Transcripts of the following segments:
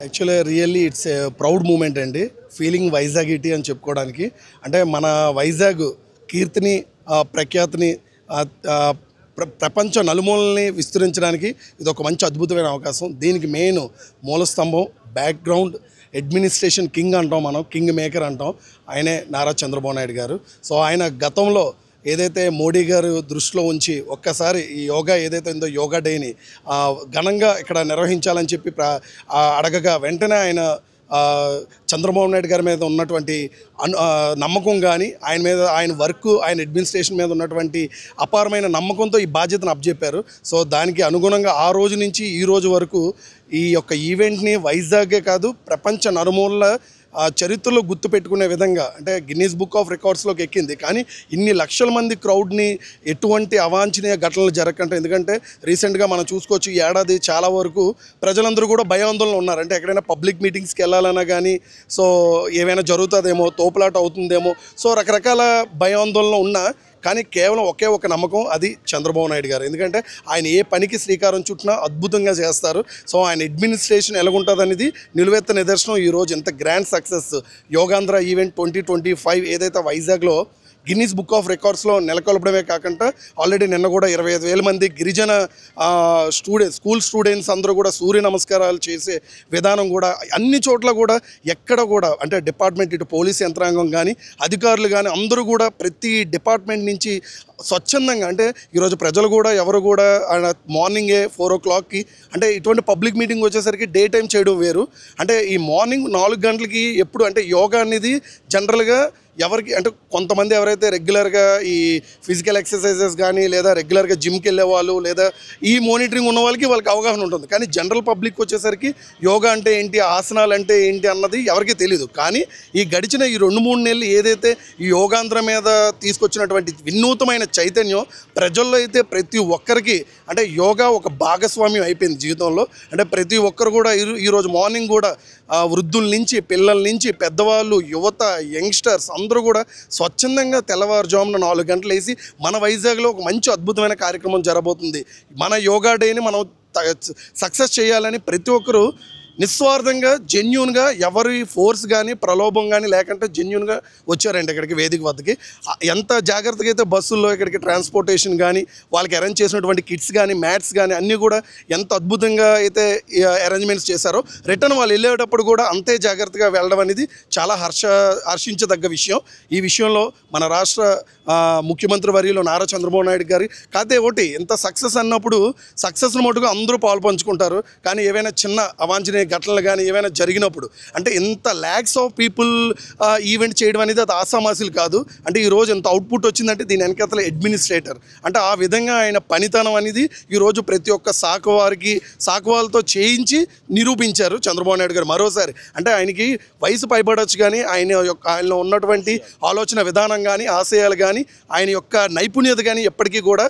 Actually really it's a proud moment అండి. Feeling Vizag ఇటీ అని చెప్పుకోవడానికి. అంటే మన వైజాగ్ కీర్తిని ప్రఖ్యాతిని ప్రపంచ నలుమూలని విస్తరించడానికి ఇది ఒక మంచి అద్భుతమైన అవకాశం. దీనికి మెయిన్ మూలస్తంభం బ్యాక్గ్రౌండ్ అడ్మినిస్ట్రేషన్ కింగ్ అంటాం, మనం కింగ్ మేకర్ అంటాం. ఆయనే నారా చంద్రబాబు నాయుడు గారు. సో ఆయన గతంలో ఏదైతే మోడీ గారు దృష్టిలో ఉంచి ఒక్కసారి ఈ యోగా ఏదైతే ఉందో యోగా డేని ఘనంగా ఇక్కడ నిర్వహించాలని చెప్పి అడగగా వెంటనే ఆయన చంద్రబాబు నాయుడు గారి మీద ఉన్నటువంటి నమ్మకం కానీ ఆయన మీద ఆయన వర్క్ ఆయన అడ్మినిస్ట్రేషన్ మీద ఉన్నటువంటి అపారమైన నమ్మకంతో ఈ బాధ్యతను అప్పచెప్పారు. సో దానికి అనుగుణంగా ఆ రోజు నుంచి ఈ రోజు వరకు ఈ యొక్క ఈవెంట్ని వైజాగే కాదు ప్రపంచ నలుమూలల చరిత్రలో గుర్తుపెట్టుకునే విధంగా అంటే గిన్నీస్ బుక్ ఆఫ్ రికార్డ్స్లోకి ఎక్కింది. కానీ ఇన్ని లక్షల మంది క్రౌడ్ని ఎటువంటి అవాంఛనీయ ఘటనలు జరగకంటే, ఎందుకంటే రీసెంట్గా మనం చూసుకోవచ్చు ఈ ఏడాది చాలా వరకు ప్రజలందరూ కూడా భయాందోళన ఉన్నారు. అంటే ఎక్కడైనా పబ్లిక్ మీటింగ్స్కి వెళ్ళాలన్నా కానీ సో ఏమైనా జరుగుతుందేమో, తోపులాట అవుతుందేమో, సో రకరకాల భయాందోళన ఉన్నా కానీ కేవలం ఒకే ఒక నమ్మకం, అది చంద్రబాబు నాయుడు గారు. ఎందుకంటే ఆయన ఏ పనికి శ్రీకారం చుట్టినా అద్భుతంగా చేస్తారు. సో ఆయన అడ్మినిస్ట్రేషన్ ఎలాగుంటుంది అనేది నిలువెత్త నిదర్శనం ఈరోజు ఎంత గ్రాండ్ సక్సెస్ యోగాంధ్ర ఈవెంట్ 2025 ఏదైతే వైజాగ్లో గిన్నీస్ బుక్ ఆఫ్ రికార్డ్స్లో నెలకొల్పడమే కాకుండా ఆల్రెడీ నిన్న కూడా 25,000 మంది గిరిజన స్కూల్ స్టూడెంట్స్ అందరూ కూడా సూర్య నమస్కారాలు చేసే విధానం కూడా అన్ని చోట్ల కూడా ఎక్కడ కూడా అంటే డిపార్ట్మెంట్ ఇటు పోలీస్ యంత్రాంగం కానీ అధికారులు కానీ అందరూ కూడా ప్రతి డిపార్ట్మెంట్ నుంచి స్వచ్ఛందంగా అంటే ఈరోజు ప్రజలు కూడా ఎవరు కూడా మార్నింగే 4 o'clockకి అంటే ఇటువంటి పబ్లిక్ మీటింగ్ వచ్చేసరికి డే టైం చేయడం వేరు. అంటే ఈ మార్నింగ్ 4 గంటలకి ఎప్పుడు అంటే యోగా అనేది జనరల్గా ఎవరికి అంటే కొంతమంది ఎవరైతే రెగ్యులర్గా ఈ ఫిజికల్ ఎక్సర్సైజెస్ కానీ లేదా రెగ్యులర్గా జిమ్కి వెళ్ళే వాళ్ళు లేదా ఈ మానిటరింగ్ ఉన్న వాళ్ళకి అవగాహన ఉంటుంది. కానీ జనరల్ పబ్లిక్ వచ్చేసరికి యోగా అంటే ఏంటి, ఆసనాలు అంటే ఏంటి అన్నది ఎవరికీ తెలియదు. కానీ ఈ గడిచిన ఈ 2-3 నెలలు ఏదైతే ఈ యోగాంధ్ర మీద తీసుకొచ్చినటువంటి వినూతమైన చైతన్యం ప్రజల్లో అయితే ప్రతి ఒక్కరికి అంటే యోగా ఒక భాగస్వామ్యం అయిపోయింది జీవితంలో. అంటే ప్రతి ఒక్కరు కూడా ఈరోజు మార్నింగ్ కూడా వృద్ధుల నుంచి పిల్లల నుంచి పెద్దవాళ్ళు యువత యంగ్స్టర్స్ అందరూ కూడా స్వచ్ఛందంగా తెల్లవారుజామున 4 గంటలు వేసి మన వైజాగ్లో ఒక మంచి అద్భుతమైన కార్యక్రమం జరగబోతుంది. మన యోగా డేని మనం సక్సెస్ చేయాలని ప్రతి ఒక్కరూ నిస్వార్థంగా జెన్యూన్గా ఎవరి ఫోర్స్ కానీ ప్రలోభం కానీ లేకుంటే జెన్యూన్గా వచ్చారండి ఇక్కడికి వేదిక వద్దకి. ఎంత జాగ్రత్తగా అయితే బస్సుల్లో ఇక్కడికి ట్రాన్స్పోర్టేషన్ కానీ వాళ్ళకి అరేంజ్ చేసినటువంటి కిట్స్ కానీ మ్యాట్స్ కానీ అన్నీ కూడా ఎంత అద్భుతంగా అయితే అరేంజ్మెంట్స్ చేశారో రిటర్న్ వాళ్ళు వెళ్ళేటప్పుడు కూడా అంతే జాగ్రత్తగా వెళ్ళడం అనేది చాలా హర్షించదగ్గ విషయం. ఈ విషయంలో మన రాష్ట్ర ముఖ్యమంత్రి వర్యులు నారా చంద్రబాబు నాయుడు గారి కాదే ఒకటి ఎంత సక్సెస్ అన్నప్పుడు సక్సెస్ను మటుకు అందరూ పాలు పంచుకుంటారు. కానీ ఏవైనా చిన్న అవాంఛనీయ ఘటనలు కానీ ఏమైనా జరిగినప్పుడు అంటే ఇంత ల్యాక్స్ ఆఫ్ పీపుల్ ఈవెంట్ చేయడం అనేది అది ఆసామాసీలు కాదు. అంటే ఈరోజు ఎంత అవుట్పుట్ వచ్చిందంటే దీని వెనకాతల అడ్మినిస్ట్రేటర్ అంటే ఆ విధంగా ఆయన పనితనం అనేది ఈరోజు ప్రతి ఒక్క సాకువాళ్ళతో చేయించి నిరూపించారు చంద్రబాబు నాయుడు గారు మరోసారి. అంటే ఆయనకి వయసు పైబడవచ్చు కానీ ఆయనలో ఉన్నటువంటి ఆలోచన విధానం కానీ ఆశయాలు కానీ ఆయన యొక్క నైపుణ్యత కానీ ఎప్పటికీ కూడా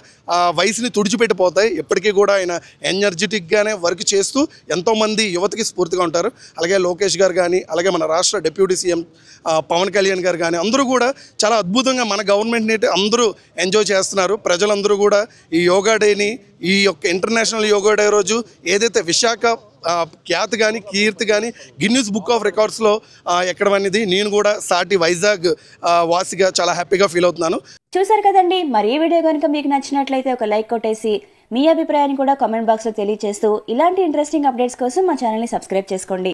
వయసుని తుడిచిపెట్టిపోతాయి. ఎప్పటికీ కూడా ఆయన ఎనర్జెటిక్గానే వర్క్ చేస్తూ ఎంతోమంది యువతకి స్ఫూర్తిగా ఉంటారు. అలాగే లోకేష్ గారు కానీ అలాగే మన రాష్ట్ర డిప్యూటీ సీఎం పవన్ కళ్యాణ్ గారు కానీ అందరూ కూడా చాలా అద్భుతంగా మన గవర్నమెంట్ని అయితే అందరూ ఎంజాయ్ చేస్తున్నారు. ప్రజలందరూ కూడా ఈ యోగా డేని ఈ యొక్క ఇంటర్నేషనల్ యోగా డే రోజు ఏదైతే విశాఖ ఖ్యాతి కానీ కీర్తి కానీ గిన్నీస్ బుక్ ఆఫ్ రికార్డ్స్లో ఎక్కడం అనేది నేను కూడా సాటి వైజాగ్ వాసిగా చాలా హ్యాపీగా ఫీల్ అవుతున్నాను. చూసారు కదండి, మరి ఈ వీడియో కనుక మీకు నచ్చినట్లయితే ఒక లైక్ కొట్టేసి మీ అభిప్రాయాన్ని కూడా కామెంట్ బాక్స్లో తెలియజేస్తూ ఇలాంటి ఇంట్రెస్టింగ్ అప్డేట్స్ కోసం మా ఛానల్ని సబ్స్క్రైబ్ చేసుకోండి.